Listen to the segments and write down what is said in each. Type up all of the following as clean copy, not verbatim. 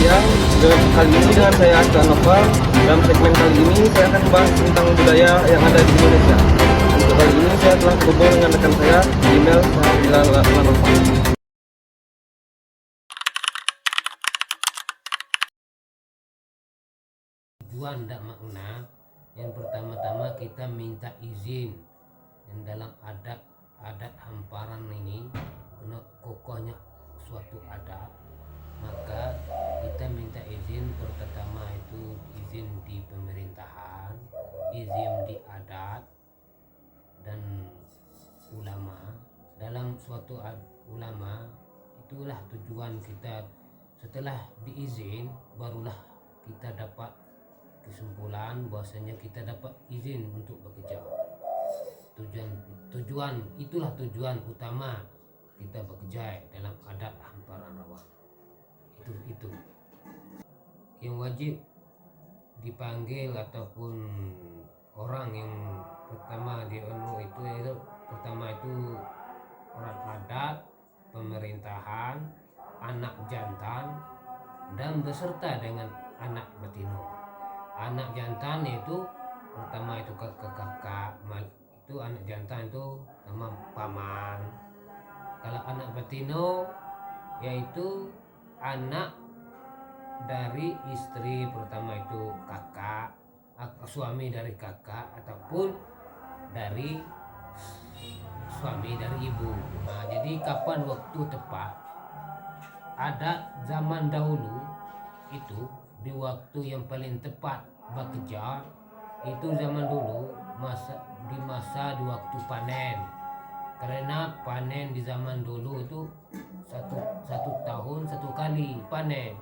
sekalian, kali ini dengan saya Aska Nova. Dalam segmen kali ini saya akan membahas tentang budaya yang ada di Indonesia. Untuk kali ini saya telah terhubung dengan rekan saya, email Bila Lanova. Tujuan dan makna yang pertama-tama kita minta izin yang dalam adat hamparan ini, kena kokohnya suatu adat, maka kita minta izin pertama itu izin di pemerintahan, izin di adat dan ulama. Dalam suatu ulama itulah tujuan kita. Setelah diizin barulah kita dapat kesimpulan bahwasanya kita dapat izin untuk bekerja. Tujuan itulah tujuan utama kita bekerja dalam adat hamparan Rawang. Itu yang wajib dipanggil ataupun orang yang pertama itu pertama itu orang adat, pemerintahan, anak jantan dan beserta dengan anak betina. Anak jantan itu pertama itu kakak, itu anak jantan itu nama paman. Kalau anak betina yaitu anak dari istri, pertama itu kakak, suami dari kakak ataupun dari suami dari ibu. Nah, jadi kapan waktu tepat? Ada zaman dahulu itu di waktu yang paling tepat bekerja itu zaman dulu di waktu panen, karena panen di zaman dulu itu satu tahun satu kali panen.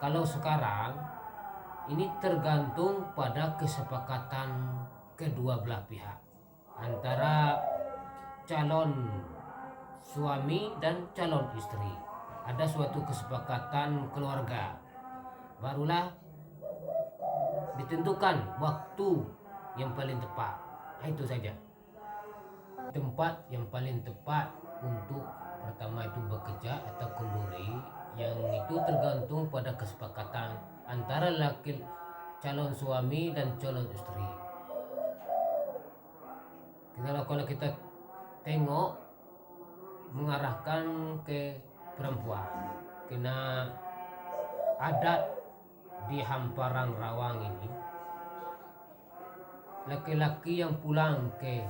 Kalau sekarang ini tergantung pada kesepakatan kedua belah pihak antara calon suami dan calon istri. Ada suatu kesepakatan keluarga, barulah ditentukan waktu yang paling tepat. Itu saja tempat yang paling tepat untuk pertama itu bekerja atau kenduri, yang itu tergantung pada kesepakatan antara calon suami dan calon istri. Kalau kita tengok mengarahkan ke perempuan, kena adat di hamparan Rawang ini, laki-laki yang pulang ke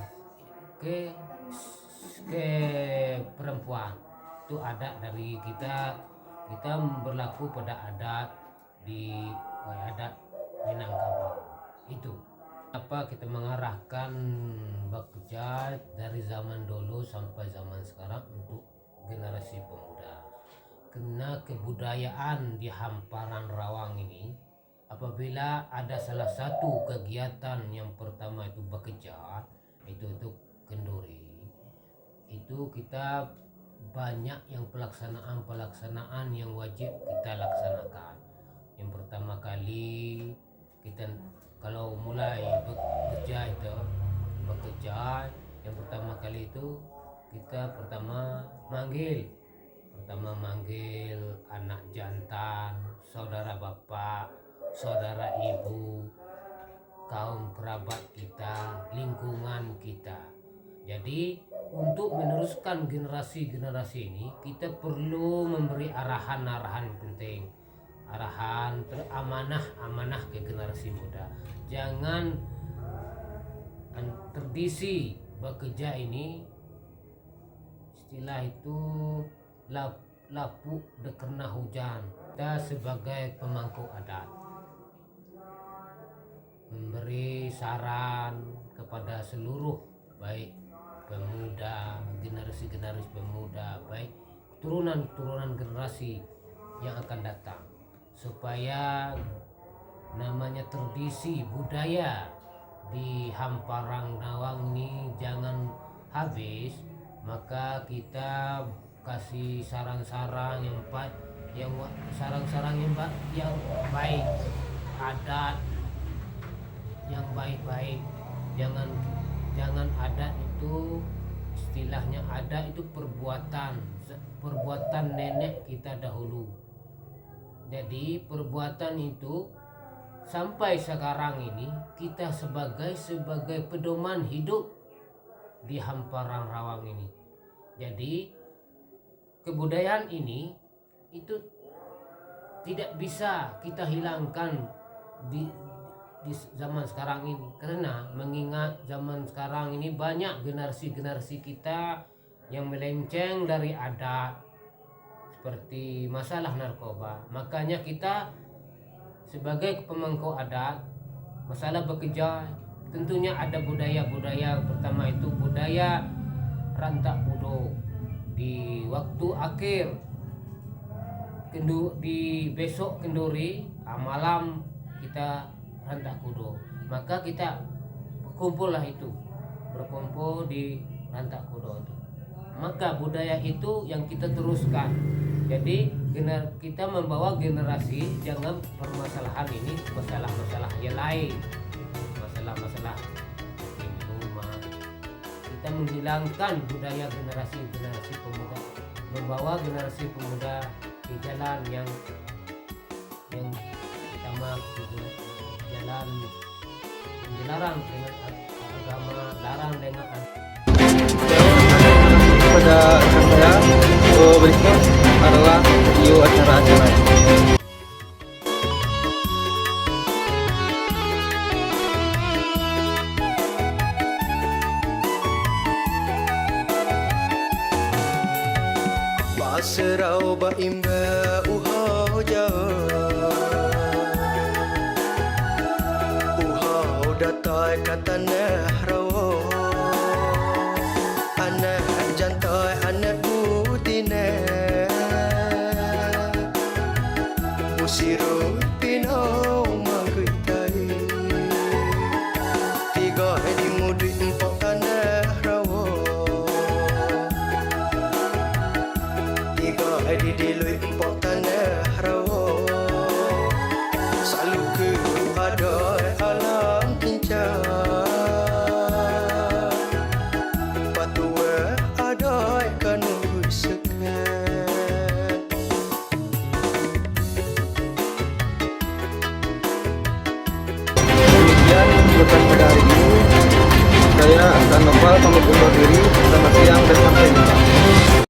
perempuan itu adat dari kita berlaku pada adat di adat Minangkabau. Itu apa kita mengarahkan bekerja dari zaman dulu sampai zaman sekarang untuk generasi pemuda. Karena kebudayaan di hamparan Rawang ini, apabila ada salah satu kegiatan yang pertama itu bekerja, itu untuk kenduri, itu kita banyak yang pelaksanaan yang wajib kita laksanakan. Yang pertama kali kita kalau mulai bekerja yang pertama kali itu kita pertama manggil anak jantan, saudara bapak, saudara ibu, kaum kerabat kita, lingkungan kita. Jadi untuk meneruskan generasi ini kita perlu memberi arahan penting, arahan amanah ke generasi muda. Jangan tradisi bekerja ini, istilah itu lapuk karena hujan. Kita sebagai pemangku adat memberi saran kepada seluruh baik pemuda, generasi pemuda, baik turunan generasi yang akan datang, supaya namanya tradisi budaya di hamparan Rawang ini jangan habis. Maka kita kasih saran-saran yang baik, yang baik, adat yang baik-baik. Jangan adat itu, istilahnya adat itu perbuatan nenek kita dahulu. Jadi perbuatan itu sampai sekarang ini kita sebagai pedoman hidup di hamparan Rawang ini. Jadi kebudayaan ini itu tidak bisa kita hilangkan di zaman sekarang ini, karena mengingat zaman sekarang ini banyak generasi kita yang melenceng dari adat seperti masalah narkoba. Makanya kita sebagai pemangku adat, masalah bekerja tentunya ada budaya-budaya. Pertama itu budaya rantak kudo. Di waktu akhir di besok kenduri, malam kita rantak kudo, maka kita berkumpul di rantak kudo itu. Maka budaya itu yang kita teruskan. Jadi kita membawa generasi, jangan permasalahan ini masalah-masalah yang lain, masalah-masalah di rumah. Kita menghilangkan budaya generasi pemuda, membawa generasi pemuda di jalan yang pertama, jalan yang dilarang dengan agama, larang dengan Pada rekan saya, berikut adalah video acara-acara. Serau ba imba uhau datai kata nahrawo anak jantai anak budine usiru pino magritai tiga di mudi empok tanah rawo di dilui empok tanah rawo selalu ke adoi alam pincang patua adoi kanu sekat. Demikian bukan pada hari ini. Saya akan Nopal pamit undur diri. Selamat siang dan sampai jumpa.